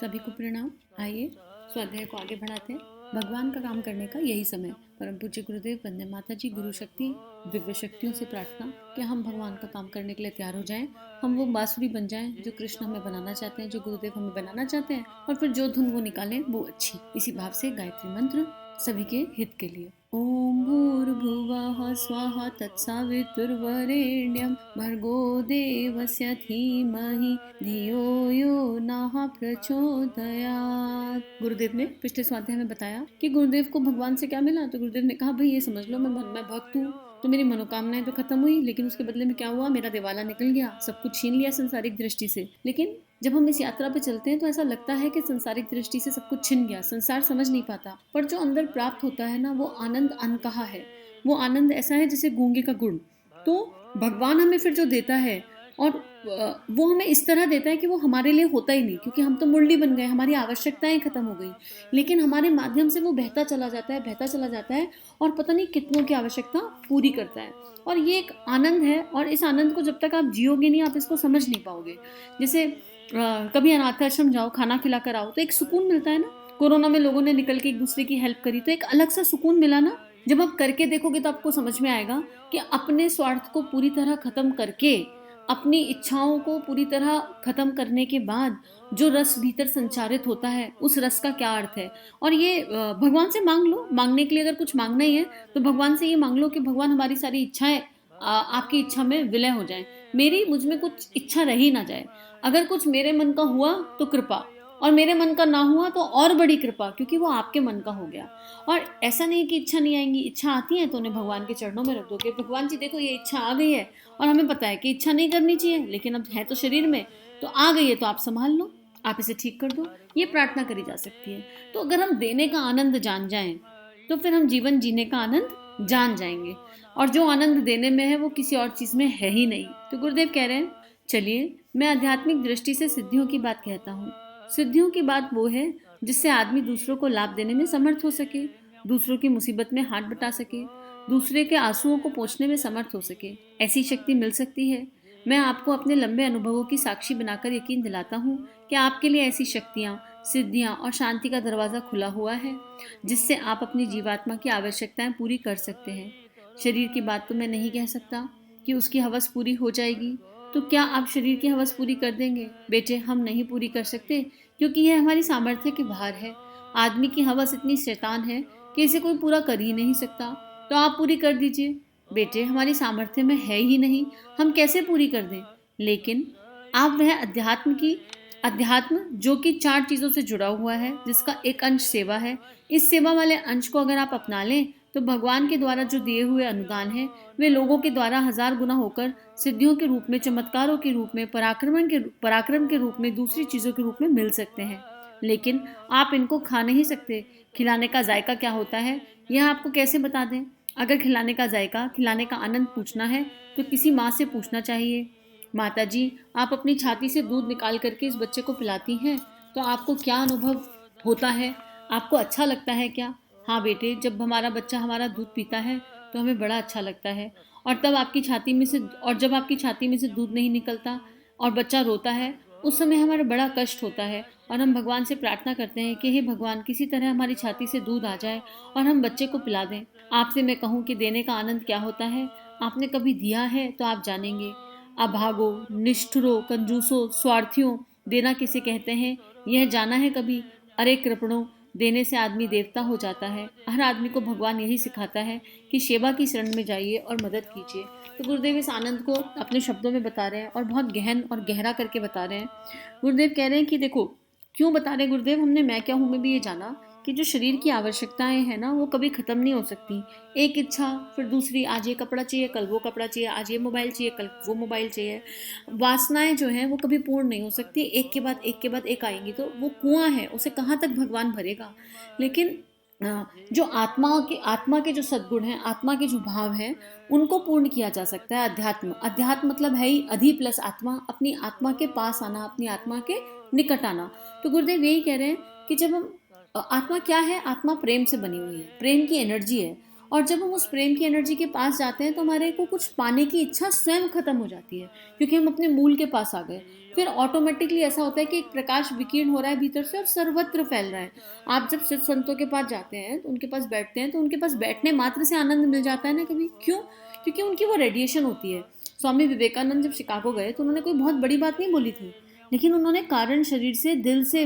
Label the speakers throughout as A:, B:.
A: सभी को प्रणाम। आइए स्वाध्याय को आगे बढ़ाते हैं। भगवान का काम करने का यही समय। परम पूज्य गुरुदेव, वंदे माता जी, गुरु शक्ति, दिव्य शक्तियों से प्रार्थना कि हम भगवान का काम करने के लिए तैयार हो जाएं। हम वो बांसुरी बन जाएं जो कृष्ण हमें बनाना चाहते हैं, जो गुरुदेव हमें बनाना चाहते हैं, और फिर जो धुन वो निकालें वो अच्छी। इसी भाव से गायत्री मंत्र सभी के हित के लिए। ओम भूर्भुवः स्वः तत्सवितुर्वरेण्यं भर्गो देवस्य धीमहि धियो यो नः प्रचोदयात्। गुरुदेव ने पिछले स्वाध्याय में बताया कि गुरुदेव को भगवान से क्या मिला। तो गुरुदेव ने कहा, भाई ये समझ लो, मैं भक्त हूँ, तो मेरी मनोकामनाएं तो खत्म हुई, लेकिन उसके बदले में क्या हुआ, मेरा दिवाला निकल गया, सब कुछ छीन लिया संसारिक दृष्टि से। लेकिन जब हम इस यात्रा पे चलते हैं तो ऐसा लगता है कि संसारिक दृष्टि से सब कुछ छिन गया, संसार समझ नहीं पाता, पर जो अंदर प्राप्त होता है ना, वो आनंद अनकहा है। वो आनंद ऐसा है जैसे गूंगे का गुण। तो भगवान हमें फिर जो देता है, और वो हमें इस तरह देता है कि वो हमारे लिए होता ही नहीं, क्योंकि हम तो मुरली बन गए, हमारी आवश्यकताएं खत्म हो गई, लेकिन हमारे माध्यम से वो बहता चला जाता है, बहता चला जाता है, और पता नहीं कितनों की आवश्यकता पूरी करता है। और ये एक आनंद है, और इस आनंद को जब तक आप जियोगे नहीं, आप इसको समझ नहीं पाओगे। जैसे कभी अनाथ आश्रम जाओ, खाना खिला कर आओ, तो एक सुकून मिलता है ना। कोरोना में लोगों ने निकल के एक दूसरे की हेल्प करी, तो एक अलग सा सुकून मिला ना। जब आप करके देखोगे तो आपको समझ में आएगा कि अपने स्वार्थ को पूरी तरह खत्म करके, अपनी इच्छाओं को पूरी तरह खत्म करने के बाद जो रस भीतर संचारित होता है, उस रस का क्या अर्थ है। और ये भगवान से मांग लो। मांगने के लिए अगर कुछ मांगना ही है तो भगवान से ये मांग लो कि भगवान हमारी सारी इच्छाएं आपकी इच्छा में विलय हो जाएं। मेरी मुझ में कुछ इच्छा रही ना जाए। अगर कुछ मेरे मन का हुआ तो कृपा, और मेरे मन का ना हुआ तो और बड़ी कृपा, क्योंकि वो आपके मन का हो गया। और ऐसा नहीं कि इच्छा नहीं आएंगी, इच्छा आती है तो उन्हें भगवान के चरणों में रख दो कि भगवान जी देखो, ये इच्छा आ गई है, और हमें पता है कि इच्छा नहीं करनी चाहिए, लेकिन अब है तो शरीर में, तो आ गई है, तो आप संभाल लो, आप इसे ठीक कर दो। ये प्रार्थना करी जा सकती है। तो अगर हम देने का आनंद जान जाएं तो फिर हम जीवन जीने का आनंद जान जाएंगे, और जो आनंद देने में है वो किसी और चीज में है ही नहीं। तो गुरुदेव कह रहे हैं, चलिए मैं आध्यात्मिक दृष्टि से सिद्धियों की बात कहता हूँ। सिद्धियों की बात वो है जिससे आदमी दूसरों को लाभ देने में समर्थ हो सके, दूसरों की मुसीबत में हाथ बटा सके, दूसरे के आंसुओं को पोंछने में समर्थ हो सके। ऐसी शक्ति मिल सकती है। मैं आपको अपने लंबे अनुभवों की साक्षी बनाकर यकीन दिलाता हूँ कि आपके लिए ऐसी शक्तियाँ, सिद्धियाँ और शांति का दरवाज़ा खुला हुआ है, जिससे आप अपनी जीवात्मा की आवश्यकताएं पूरी कर सकते हैं। शरीर की बात तो मैं नहीं कह सकता कि उसकी हवस पूरी हो जाएगी। तो क्या आप शरीर की हवस पूरी कर देंगे? बेटे, हम नहीं पूरी कर सकते, क्योंकि यह हमारी सामर्थ्य के बाहर है। आदमी की हवस इतनी शैतान है कि इसे कोई पूरा कर ही नहीं सकता। तो आप पूरी कर दीजिए। बेटे, हमारी सामर्थ्य में है ही नहीं, हम कैसे पूरी कर दें। लेकिन आप वह अध्यात्म जो कि 4 चीज़ों से जुड़ा हुआ है, जिसका एक अंश सेवा है, इस सेवा वाले अंश को अगर आप अपना लें तो भगवान के द्वारा जो दिए हुए अनुदान है, वे लोगों के द्वारा 1000 गुना होकर सिद्धियों के रूप में, चमत्कारों के रूप में, पराक्रम के रूप में, दूसरी चीज़ों के रूप में मिल सकते हैं। लेकिन आप इनको खा नहीं सकते। खिलाने का जायका क्या होता है, यह आपको कैसे बता दें। अगर खिलाने का जायका, खिलाने का आनंद पूछना है तो किसी माँ से पूछना चाहिए। माता जी, आप अपनी छाती से दूध निकाल करके इस बच्चे को पिलाती हैं, तो आपको क्या अनुभव होता है, आपको अच्छा लगता है क्या? हाँ बेटे, जब हमारा बच्चा हमारा दूध पीता है तो हमें बड़ा अच्छा लगता है। और जब आपकी छाती में से दूध नहीं निकलता और बच्चा रोता है, उस समय हमारा बड़ा कष्ट होता है, और हम भगवान से प्रार्थना करते हैं कि हे भगवान, किसी तरह हमारी छाती से दूध आ जाए और हम बच्चे को पिला दें। आपसे मैं कहूँ कि देने का आनंद क्या होता है, आपने कभी दिया है तो आप जानेंगे। अभागो, निष्ठुरों, कंजूसों, स्वार्थियों, देना किसे कहते हैं, यह जाना है कभी? अरे कृपणों, देने से आदमी देवता हो जाता है। हर आदमी को भगवान यही सिखाता है कि सेवा की शरण में जाइए और मदद कीजिए। तो गुरुदेव इस आनंद को अपने शब्दों में बता रहे हैं, और बहुत गहन और गहरा करके बता रहे हैं। गुरुदेव कह रहे हैं कि देखो, क्यों बता रहे हैं गुरुदेव, हमने मैं क्या हूँ में भी ये जाना कि जो शरीर की आवश्यकताएं हैं ना, वो कभी खत्म नहीं हो सकती। एक इच्छा फिर दूसरी, आज ये कपड़ा चाहिए, कल वो कपड़ा चाहिए, आज ये मोबाइल चाहिए, कल वो मोबाइल चाहिए। वासनाएं जो हैं वो कभी पूर्ण नहीं हो सकती, एक के बाद एक के बाद एक आएंगी, तो वो कुआं है, उसे कहाँ तक भगवान भरेगा। लेकिन जो आत्मा के जो सद्गुण हैं, आत्मा के जो भाव हैं, उनको पूर्ण किया जा सकता है। अध्यात्म मतलब है ही अधि प्लस आत्मा, अपनी आत्मा के पास आना, अपनी आत्मा के निकट आना। तो गुरुदेव यही कह रहे हैं कि जब हम आत्मा क्या है, आत्मा प्रेम से बनी हुई है, प्रेम की एनर्जी है, और जब हम उस प्रेम की एनर्जी के पास जाते हैं तो हमारे को कुछ पाने की इच्छा स्वयं खत्म हो जाती है, क्योंकि हम अपने मूल के पास आ गए। फिर ऑटोमेटिकली ऐसा होता है कि एक प्रकाश विकीर्ण हो रहा है भीतर से और सर्वत्र फैल रहा है। आप जब सिद्ध संतों के पास जाते हैं, तो उनके पास बैठते हैं, तो उनके पास बैठने मात्र से आनंद मिल जाता है ना कभी। क्यों? क्योंकि उनकी वो रेडिएशन होती है। स्वामी विवेकानंद जब शिकागो गए तो उन्होंने कोई बहुत बड़ी बात नहीं बोली थी, लेकिन उन्होंने कारण शरीर से, दिल से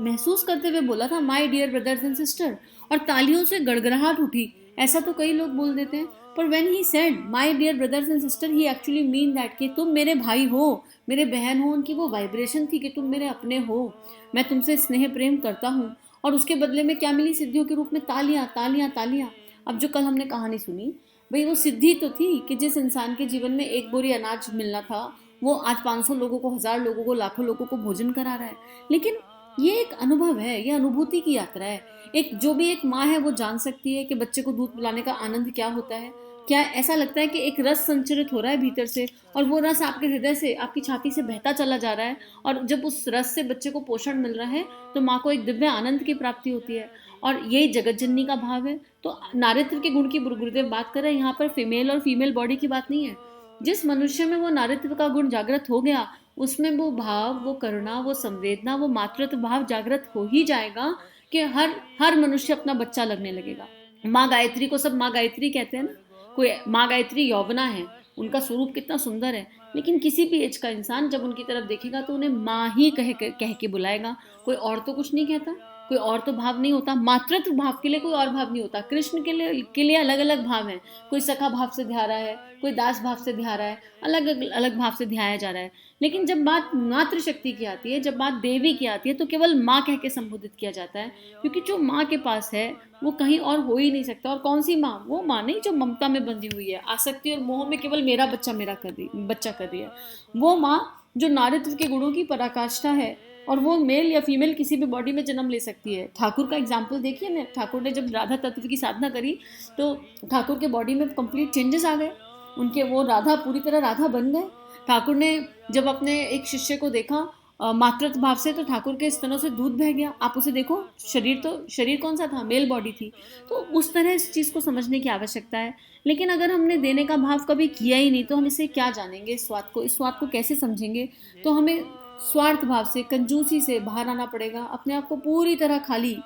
A: महसूस करते हुए बोला था, my dear brothers and sister, और तालियों से गड़गड़ाहट उठी। ऐसा तो कई लोग बोल देते हैं, पर when he said my dear brothers and sister, he actually mean that कि तुम मेरे भाई हो, मेरे बहन हो। उनकी वो वाइब्रेशन थी कि तुम मेरे अपने हो, मैं तुमसे स्नेह प्रेम करता हूँ। और उसके बदले में क्या मिली? सिद्धियों के रूप में तालियां, तालियां, तालियां। अब जो कल हमने कहानी सुनी, भाई वो सिद्धि तो थी कि जिस इंसान के जीवन में एक बोरी अनाज मिलना था, वो आज 500 लोगों को, 1000 लोगों को, लाखों लोगों को भोजन करा रहा है। लेकिन ये एक अनुभव है, ये अनुभूति की यात्रा है। एक जो भी एक माँ है वो जान सकती है कि बच्चे को दूध पिलाने का आनंद क्या होता है। क्या ऐसा लगता है कि एक रस संचरित हो रहा है भीतर से, और वो रस आपके हृदय से, आपकी छाती से बहता चला जा रहा है, और जब उस रस से बच्चे को पोषण मिल रहा है तो माँ को एक दिव्य आनंद की प्राप्ति होती है। और यही जगत जननी का भाव है। तो नारित्र के गुण की गुरुदेव बात कर रहे हैं, यहाँ पर फीमेल और फीमेल बॉडी की बात नहीं है। जिस मनुष्य में वो नारित्व का गुण जागृत हो गया, उसमें वो भाव, वो करुणा, वो संवेदना, वो मातृत्व भाव जागृत हो ही जाएगा कि हर हर मनुष्य अपना बच्चा लगने लगेगा। माँ गायत्री को सब माँ गायत्री कहते हैं ना। कोई माँ गायत्री यौवना है, उनका स्वरूप कितना सुंदर है, लेकिन किसी भी एज का इंसान जब उनकी तरफ देखेगा तो उन्हें माँ ही कह के बुलाएगा। कोई और तो कुछ नहीं कहता, कोई और तो भाव नहीं होता। मातृत्व भाव के लिए कोई और भाव नहीं होता। कृष्ण के लिए अलग अलग भाव हैं। कोई सखा भाव से ध्या रहा है, कोई दास भाव से ध्या रहा है, अलग अलग भाव से ध्याया जा रहा है। लेकिन जब बात मातृशक्ति की आती है, जब बात देवी की आती है, तो केवल माँ कह के संबोधित किया जाता है, क्योंकि जो माँ के पास है वो कहीं और हो ही नहीं सकता। और कौन सी माँ? वो माँ नहीं जो ममता में बंधी हुई है, आसक्ति और मोह में केवल मेरा बच्चा कर रही है। वो माँ जो नारित्व के गुणों की पराकाष्ठा है, और वो मेल या फीमेल किसी भी बॉडी में जन्म ले सकती है। ठाकुर का एग्जाम्पल देखिए ना, ठाकुर ने जब राधा तत्व की साधना करी तो ठाकुर के बॉडी में कंप्लीट चेंजेस आ गए। उनके वो राधा, पूरी तरह राधा बन गए। ठाकुर ने जब अपने एक शिष्य को देखा मातृत्व भाव से, तो ठाकुर के स्तनों से दूध बह गया। आप उसे देखो, शरीर कौन सा था? मेल बॉडी थी। तो उस तरह इस चीज़ को समझने की आवश्यकता है। लेकिन अगर हमने देने का भाव कभी किया ही नहीं तो हम इसे क्या जानेंगे? इस स्वाद को कैसे समझेंगे? तो हमें स्वार्थ भाव से, कंजूसी से बाहर आना पड़ेगा। अपने आप को पूरी तरह खाली,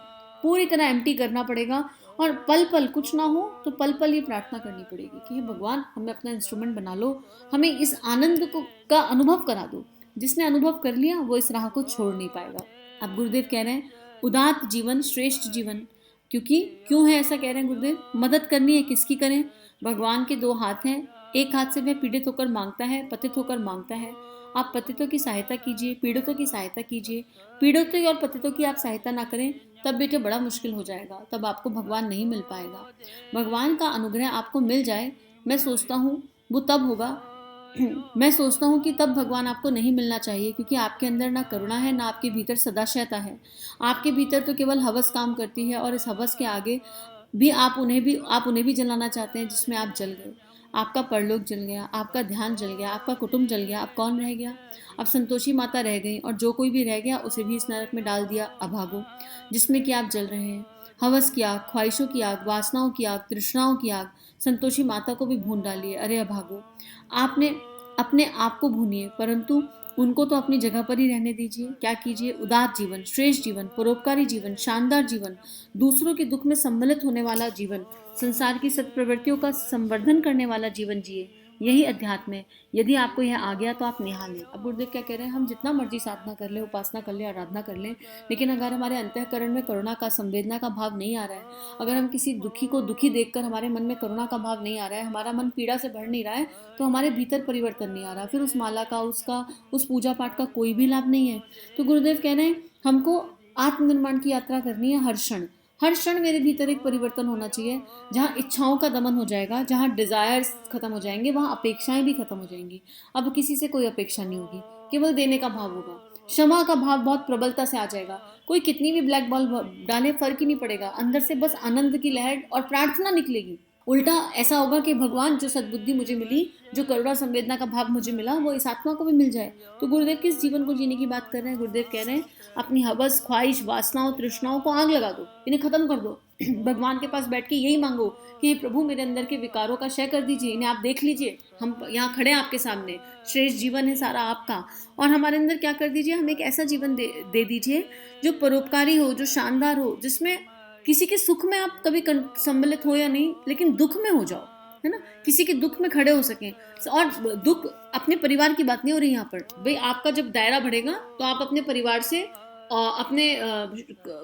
A: पूरी तरह एम्प्टी करना पड़ेगा। और पल पल कुछ ना हो तो पल पल ये प्रार्थना करनी पड़ेगी कि हे भगवान, हमें अपना इंस्ट्रूमेंट बना लो, हमें इस आनंद को का अनुभव करा दो। जिसने अनुभव कर लिया वो इस राह को छोड़ नहीं पाएगा। अब गुरुदेव कह रहे हैं, उदात्त जीवन श्रेष्ठ जीवन। क्योंकि क्यों है ऐसा कह रहे हैं गुरुदेव? मदद करनी है, किसकी करें? भगवान के दो हाथ हैं। एक हाथ से वह पीड़ित होकर मांगता है, पतित होकर मांगता है। आप पतितों की सहायता कीजिए, पीड़ितों की सहायता कीजिए। पीड़ितों और पतितों की आप सहायता ना करें तब बेटे बड़ा मुश्किल हो जाएगा, तब आपको भगवान नहीं मिल पाएगा। भगवान का अनुग्रह आपको मिल जाए, मैं सोचता हूँ वो तब होगा मैं सोचता हूँ कि तब भगवान आपको नहीं मिलना चाहिए, क्योंकि आपके अंदर ना करुणा है, ना आपके भीतर सदाशयता है। आपके भीतर तो केवल हवस काम करती है, और इस हवस के आगे भी आप उन्हें भी जलाना चाहते हैं जिसमें आप जल गए। आपका परलोक जल गया, आपका ध्यान जल गया, आपका कुटुंब जल गया। अब कौन रह गया? अब संतोषी माता रह गई, और जो कोई भी रह गया उसे भी इस नरक में डाल दिया अभागो, जिसमें कि आप जल रहे हैं। हवस की आग, ख्वाहिशों की आग, वासनाओं की आग, तृष्णाओं की आग, संतोषी माता को भी भून डाली है। अरे अभागो, आपने अपने आप को भूनिए, परंतु उनको तो अपनी जगह पर ही रहने दीजिए। क्या कीजिए? उदात्त जीवन, श्रेष्ठ जीवन, परोपकारी जीवन, शानदार जीवन, दूसरों के दुख में सम्मिलित होने वाला जीवन, संसार की सत्प्रवृत्तियों का संवर्धन करने वाला जीवन जिए। यही अध्यात्म है। यदि आपको यह आ गया तो आप निहाल लें। अब गुरुदेव क्या कह रहे हैं? हम जितना मर्जी साधना कर लें, उपासना कर लें, आराधना कर लें, लेकिन अगर हमारे अंतःकरण में करुणा का, संवेदना का भाव नहीं आ रहा है, अगर हम किसी दुखी को दुखी देखकर हमारे मन में करुणा का भाव नहीं आ रहा है, हमारा मन पीड़ा से भर नहीं रहा है, तो हमारे भीतर परिवर्तन नहीं आ रहा। फिर उस माला का, उस पूजा पाठ का कोई भी लाभ नहीं है। तो गुरुदेव कह रहे हैं हमको आत्मनिर्माण की यात्रा करनी है। हर क्षण मेरे भीतर एक परिवर्तन होना चाहिए। जहाँ इच्छाओं का दमन हो जाएगा, जहाँ डिजायर्स खत्म हो जाएंगे, वहाँ अपेक्षाएं भी खत्म हो जाएंगी। अब किसी से कोई अपेक्षा नहीं होगी, केवल देने का भाव होगा। क्षमा का भाव बहुत प्रबलता से आ जाएगा। कोई कितनी भी ब्लैक बॉल डाले, फर्क ही नहीं पड़ेगा। अंदर से बस आनंद की लहर और प्रार्थना निकलेगी। उल्टा ऐसा होगा कि भगवान, जो सद्बुद्धि मुझे मिली, जो करुणा संवेदना का भाव मुझे मिला, वो इस आत्मा को भी मिल जाए। तो गुरुदेव किस जीवन को जीने की बात कर रहे हैं? गुरुदेव कह रहे हैं अपनी हवस, ख्वाहिश, वासनाओं, तृष्णाओं को आग लगा दो, इन्हें खत्म कर दो। भगवान के पास बैठ के यही मांगो कि प्रभु मेरे अंदर के विकारों का क्षय कर दीजिए, इन्हें आप देख लीजिए, हम यहाँ खड़े हैं आपके सामने, श्रेष्ठ जीवन है सारा आपका, और हमारे अंदर क्या कर दीजिए, हमें एक ऐसा जीवन दे दीजिए जो परोपकारी हो, जो शानदार हो, जिसमें किसी के सुख में आप कभी सम्मिलित हो या नहीं, लेकिन दुख में हो जाओ, है ना, किसी के दुख में खड़े हो सकें। और दुख अपने परिवार की बात नहीं हो रही यहाँ पर, भाई आपका जब दायरा बढ़ेगा तो आप अपने परिवार से अपने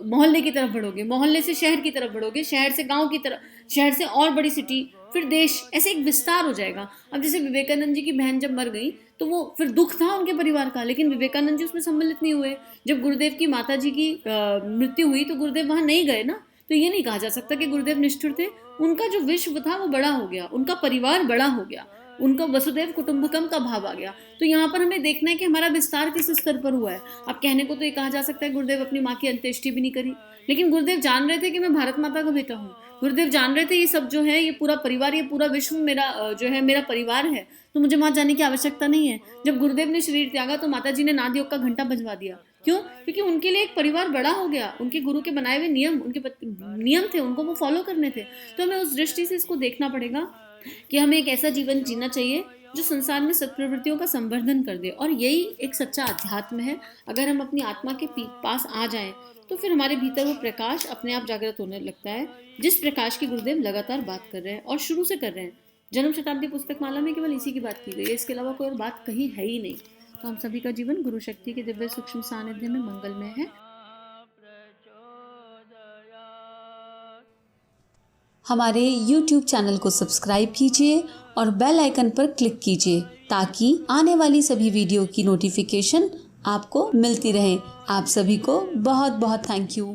A: मोहल्ले की तरफ बढ़ोगे, मोहल्ले से शहर की तरफ बढ़ोगे, शहर से गांव की तरफ, शहर से और बड़ी सिटी, फिर देश, ऐसे एक विस्तार हो जाएगा। अब जैसे विवेकानंद जी की बहन जब मर गई तो वो फिर दुख था उनके परिवार का, लेकिन विवेकानंद जी उसमें सम्मिलित नहीं हुए। जब गुरुदेव की माता जी की मृत्यु हुई तो गुरुदेव वहां नहीं गए ना, तो ये नहीं कहा जा सकता कि गुरुदेव निष्ठुर थे। उनका जो विश्व था वो बड़ा हो गया, उनका परिवार बड़ा हो गया, उनका वसुदेव कुटुंबकम का भाव आ गया। तो यहाँ पर हमें देखना है कि हमारा विस्तार किस स्तर पर हुआ है। अब कहने को तो ये कहा जा सकता है गुरुदेव अपनी माँ की अंत्येष्टि भी नहीं करी, लेकिन गुरुदेव जान रहे थे कि मैं भारत माता का बेटा हूँ। गुरुदेव जान रहे थे ये सब जो है, ये पूरा परिवार, ये पूरा विश्व मेरा जो है मेरा परिवार है, तो मुझे वहां जाने की आवश्यकता नहीं है। जब गुरुदेव ने शरीर त्यागा तो माता जी ने नादयोग का घंटा बजवा दिया। क्यों? क्योंकि उनके लिए एक परिवार बड़ा हो गया, उनके गुरु के बनाए हुए नियम, उनके नियम थे, उनको वो फॉलो करने थे। तो हमें उस दृष्टि से इसको देखना पड़ेगा कि हमें एक ऐसा जीवन जीना चाहिए जो संसार में सत्प्रवृत्तियों का संवर्धन कर दे, और यही एक सच्चा अध्यात्म है। अगर हम अपनी आत्मा के पास आ जाएं तो फिर हमारे भीतर वो प्रकाश अपने आप जागृत होने लगता है, जिस प्रकाश की गुरुदेव लगातार बात कर रहे हैं और शुरू से कर रहे हैं। जन्म शताब्दी पुस्तक माला में केवल इसी की बात की गई है, इसके अलावा कोई और बात कहीं है ही नहीं। तो हम सभी का जीवन गुरु शक्ति के दिव्य सूक्ष्म सानिध्य में मंगलमय है।
B: हमारे YouTube चैनल को सब्सक्राइब कीजिए और बेल आइकन पर क्लिक कीजिए ताकि आने वाली सभी वीडियो की नोटिफिकेशन आपको मिलती रहे। आप सभी को बहुत बहुत थैंक यू।